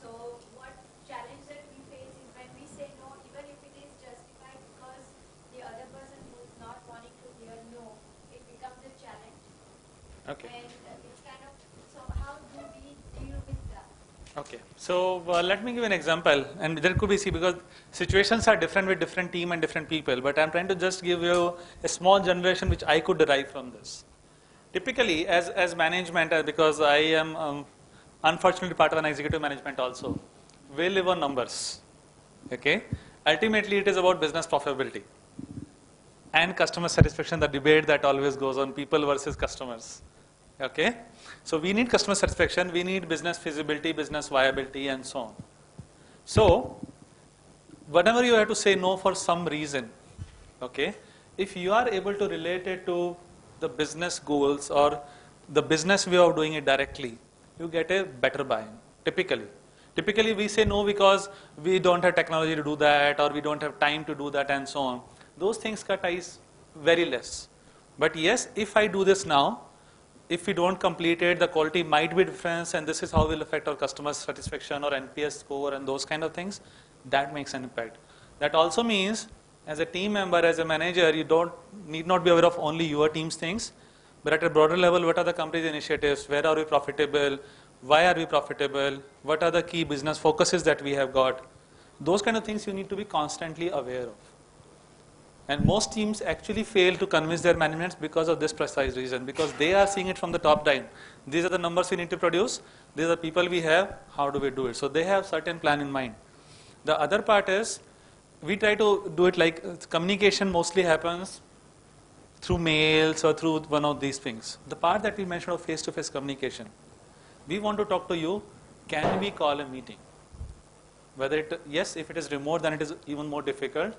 So what challenge that we face is when we say no, even if it is justified, because the other person who is not wanting to hear no, it becomes a challenge. Okay. And it's kind of, so how do we deal with that? Okay, so let me give an example, and there could be, because situations are different with different team and different people, but I'm trying to just give you a small generation which I could derive from this. Typically, as management, because I am unfortunately part of an executive management also, we live on numbers. Okay, ultimately it is about business profitability and customer satisfaction, the debate that always goes on, people versus customers. Okay, so we need customer satisfaction, we need business feasibility, business viability, and so on. So, whenever you have to say no for some reason, okay, if you are able to relate it to the business goals or the business way of doing it directly, you get a better buy-in, typically. Typically, we say no because we don't have technology to do that, or we don't have time to do that, and so on. Those things cut ice very less. But yes, if I do this now, if we don't complete it, the quality might be different, and this is how it will affect our customer satisfaction or NPS score and those kind of things. That makes an impact. That also means, as a team member, as a manager, you need not be aware of only your team's things, but at a broader level, what are the company's initiatives? Where are we profitable? Why are we profitable? What are the key business focuses that we have got? Those kind of things you need to be constantly aware of. And most teams actually fail to convince their managements because of this precise reason, because they are seeing it from the top down. These are the numbers we need to produce. These are the people we have. How do we do it? So they have certain plan in mind. The other part is, we try to do it like communication mostly happens through mails or through one of these things. The part that we mentioned of face-to-face communication, we want to talk to you, can we call a meeting? Yes, if it is remote, then it is even more difficult.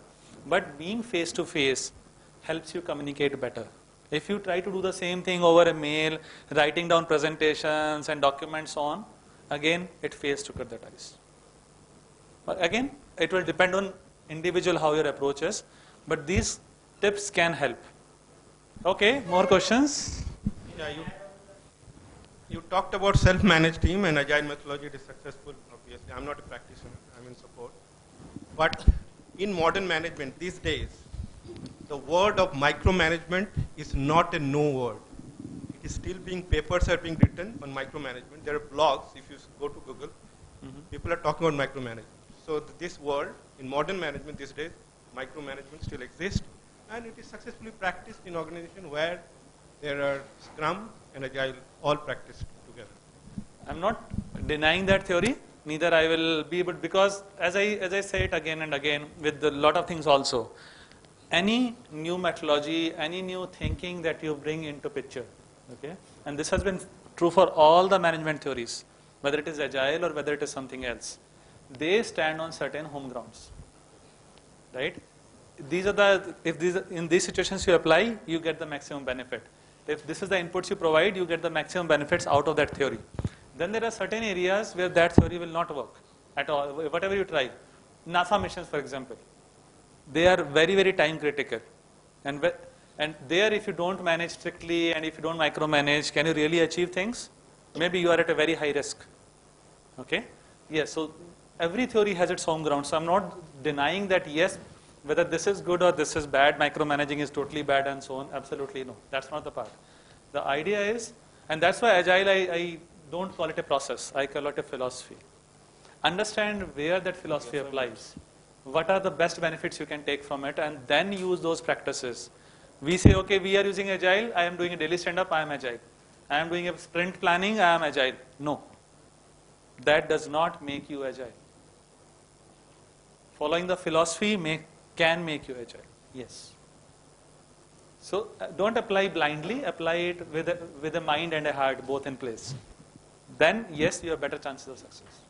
But being face-to-face helps you communicate better. If you try to do the same thing over a mail, writing down presentations and documents on, again, it fails to cut the ties. But again, it will depend on individual how your approach is, but these tips can help. Okay, more questions? Yeah, you talked about self-managed team and agile methodology. It is successful, obviously. I'm not a practitioner, I'm in support. But in modern management these days, the word of micromanagement is not a no word. It is still papers are being written on micromanagement. There are blogs, if you go to Google, people are talking about micromanagement. So this world, in modern management these days, micromanagement still exists, and it is successfully practiced in organizations where there are Scrum and Agile all practiced together. I'm not denying that theory, neither I will be, but because as I say it again and again with a lot of things also, any new methodology, any new thinking that you bring into picture, okay, and this has been true for all the management theories, whether it is Agile or whether it is something else, they stand on certain home grounds, right? In these situations you apply, you get the maximum benefit. If this is the inputs you provide, you get the maximum benefits out of that theory. Then there are certain areas where that theory will not work at all, whatever you try. NASA missions, for example, they are very, very time critical. And there, if you don't manage strictly and if you don't micromanage, can you really achieve things? Maybe you are at a very high risk. Okay? Yes, so every theory has its home ground. So I'm not denying that, yes, whether this is good or this is bad, micromanaging is totally bad and so on. Absolutely no. That's not the part. The idea is, and that's why Agile, I don't call it a process. I call it a philosophy. Understand where that philosophy applies. What are the best benefits you can take from it, and then use those practices. We say, okay, we are using Agile. I am doing a daily stand-up. I am Agile. I am doing a sprint planning. I am Agile. No. That does not make you Agile. Following the philosophy can make you Agile. Yes. So don't apply blindly. Apply it with a mind and a heart both in place. Then, yes, you have better chances of success.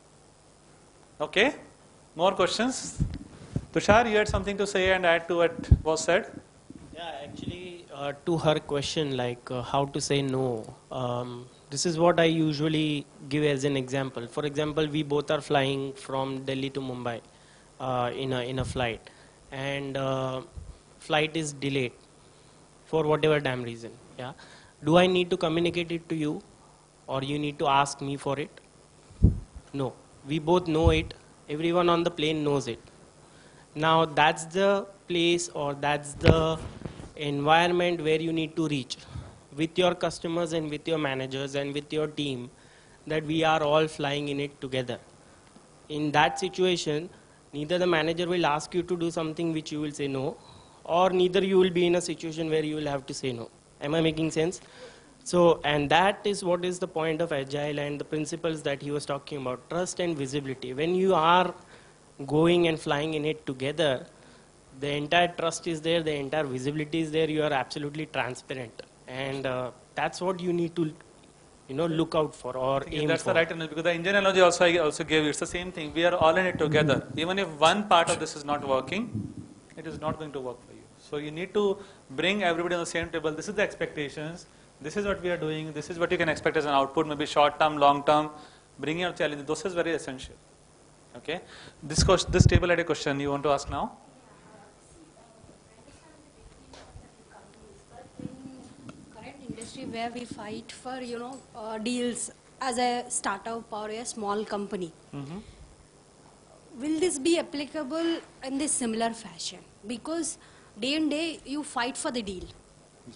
Okay? More questions? Tushar, you had something to say and add to what was said? Yeah, actually, to her question, like how to say no, this is what I usually give as an example. For example, we both are flying from Delhi to Mumbai in a flight, and flight is delayed for whatever damn reason. Yeah, do I need to communicate it to you, or you need to ask me for it? No, we both know it. Everyone on the plane knows it. Now that's the place, or that's the environment where you need to reach with your customers and with your managers and with your team, that we are all flying in it together. In that situation, neither the manager will ask you to do something which you will say no, or neither you will be in a situation where you will have to say no. Am I making sense? So, and that is what is the point of Agile and the principles that he was talking about, trust and visibility. When you are going and flying in it together, the entire trust is there, the entire visibility is there, you are absolutely transparent. And that's what you need to, look out for or aim that's for. The right analogy, because the engine analogy I also gave you, it's the same thing. We are all in it together. Even if one part of this is not working, it is not going to work for you. So you need to bring everybody on the same table. This is the expectations. This is what we are doing. This is what you can expect as an output, maybe short term, long term. Bringing out challenges. This is very essential. Okay. This table had a question you want to ask now? Current industry where we fight for, deals as a startup or a small company. Will this be applicable in this similar fashion? Because day and day you fight for the deal.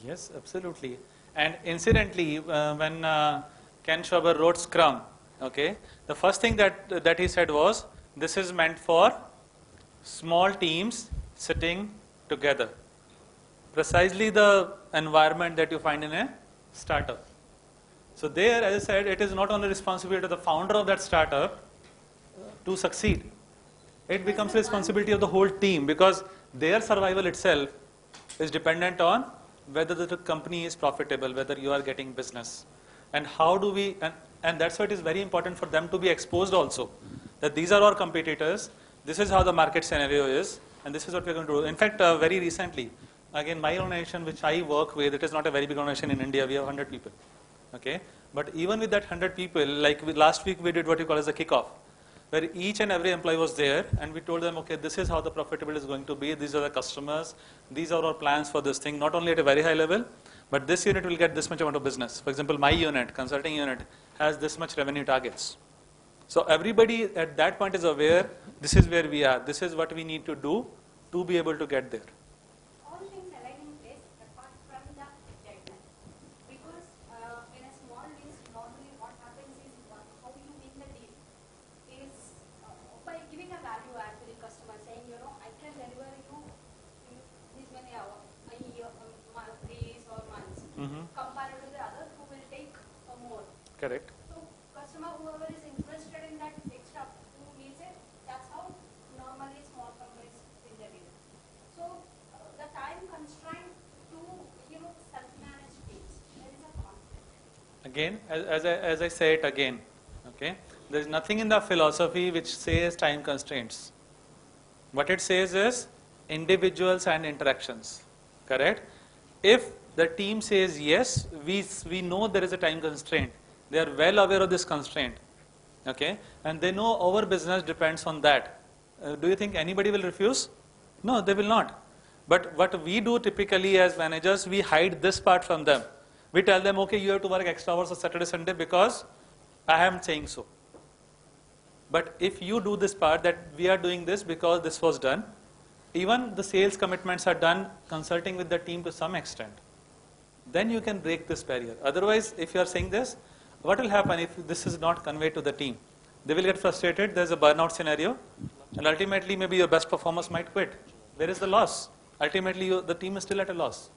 Yes, absolutely. And incidentally, when Ken Schwaber wrote Scrum, okay, the first thing that he said was, this is meant for small teams sitting together. Precisely the environment that you find in a startup. So there, as I said, it is not only responsibility of the founder of that startup to succeed. It becomes responsibility of the whole team, because their survival itself is dependent on whether the company is profitable, whether you are getting business. And how do we, and that's why it is very important for them to be exposed also, that these are our competitors, this is how the market scenario is, and this is what we're going to do. In fact, very recently, again, my organization, which I work with, it is not a very big organization in India, we have 100 people. Okay? But even with that 100 people, like last week we did what you call as a kickoff, where each and every employee was there, and we told them, okay, this is how the profitability is going to be, these are the customers, these are our plans for this thing, not only at a very high level, but this unit will get this much amount of business. For example, my unit, consulting unit, has this much revenue targets. So everybody at that point is aware, this is where we are, this is what we need to do to be able to get there. All things align in place apart from the deadline. Because in a small list, normally what happens is how you win the deal is by giving a value actually customer, saying, I can deliver you in this many hours, days or months, compared to the other who will take more. Correct. So customer, whoever is interested in that extra 2 needs it, that's how normally small companies win the deal. So the time constraint to self-managed teams, there is a conflict. Again, as I say it again, okay, there is nothing in the philosophy which says time constraints. What it says is individuals and interactions, correct? If the team says yes, we know there is a time constraint. They are well aware of this constraint, okay, and they know our business depends on that. Do you think anybody will refuse? No, they will not. But what we do typically as managers, we hide this part from them. We tell them, okay, you have to work extra hours on Saturday, Sunday because I am saying so. But if you do this part, that we are doing this because this was done, even the sales commitments are done consulting with the team to some extent, then you can break this barrier. Otherwise, if you are saying this, what will happen if this is not conveyed to the team? They will get frustrated, there's a burnout scenario, and ultimately maybe your best performers might quit. Where is the loss? Ultimately, the team is still at a loss.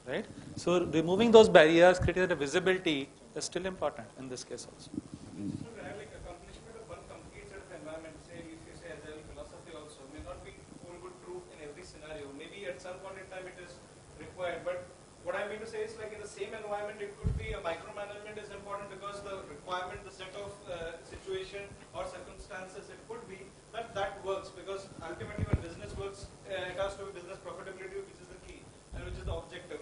Right? So removing those barriers, creating the visibility is still important in this case also. So we have like accomplishment of one complete set of environment, say if you say agile philosophy also, may not be foolproof true in every scenario. Maybe at some point in time it is required, but what I mean to say is like in the same environment it could be a micromanagement is important because the requirement, the set of situation or circumstances it could be that works, because ultimately when business works, it has to be business profitability, which is the key and which is the objective.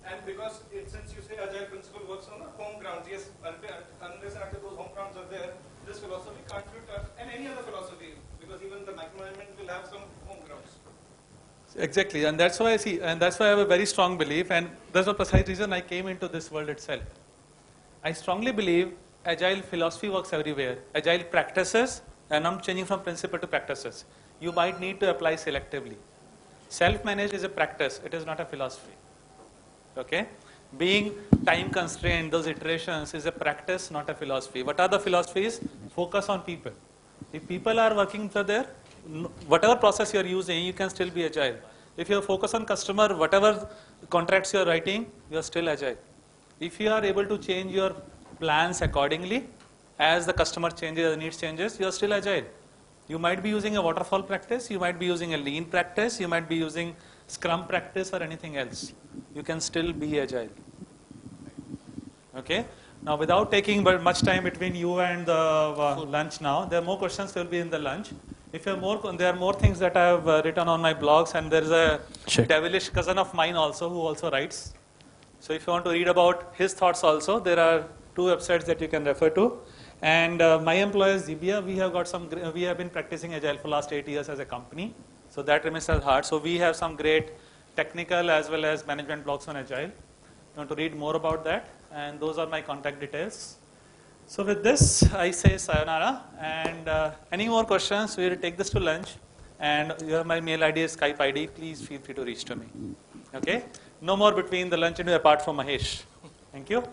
And because since you say agile principle works on the home grounds, yes, unless and until those home grounds are there, this philosophy can't be touched, and any other philosophy, because even the micromanagement will have some home grounds. Exactly, and that's why I have a very strong belief, and that's the precise reason I came into this world itself. I strongly believe agile philosophy works everywhere. Agile practices, and I'm changing from principle to practices, you might need to apply selectively. Self-managed is a practice, it is not a philosophy. Okay? Being time constrained, those iterations is a practice, not a philosophy. What are the philosophies? Focus on people. If people are working together, whatever process you are using, you can still be agile. If you focus on customer, whatever contracts you are writing, you are still agile. If you are able to change your plans accordingly, as the customer changes, the needs changes, you are still agile. You might be using a waterfall practice, you might be using a lean practice, you might be using Scrum practice or anything else. You can still be agile. Okay? Now, without taking much time between you and the lunch now, there are more questions will be in the lunch. If you have more, there are more things that I have written on my blogs, and there is a devilish cousin of mine also who also writes. So if you want to read about his thoughts also, there are 2 websites that you can refer to. And my employer Zibia, we have been practicing agile for last 8 years as a company. So that remains at heart. So we have some great technical as well as management blogs on agile. you want to read more about that, and those are my contact details. So with this, I say sayonara, and any more questions, we will take this to lunch, and you have my mail ID, Skype ID, please feel free to reach to me. Okay? No more between the lunch and apart from Mahesh. Thank you.